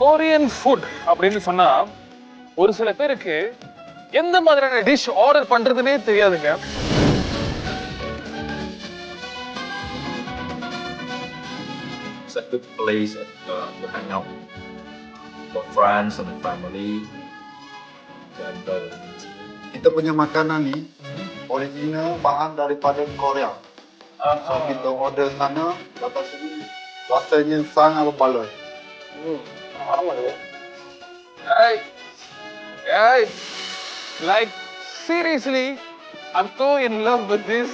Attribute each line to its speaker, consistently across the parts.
Speaker 1: Korean food அப்படின்னு சொன்னா ஒரு சில பேருக்கு எந்த மாதிரியான டிஷ் ஆர்டர் பண்றதுனே தெரியாதுங்க.
Speaker 2: It's a good place to hang out for friends and family. Dan
Speaker 3: Kita punya makanan ni original bahan daripada Korea. So kita order sana, lepas tu rasanya sangat berbaloi.
Speaker 1: Like seriously, I'm so in love with this.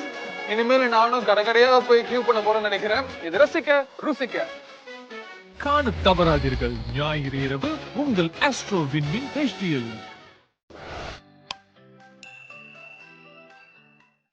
Speaker 1: இனிமேல் நானும் கடைக்கடையா போய் Q பண்ண போறேன்னு நினைக்கிறேன். இது ரசிக்க ருசிக்க.
Speaker 4: காண தவறாதீர்கள் ஞாயிறு இரவு உங்கள் ஆஸ்ட்ரோ விண்மின் HDL.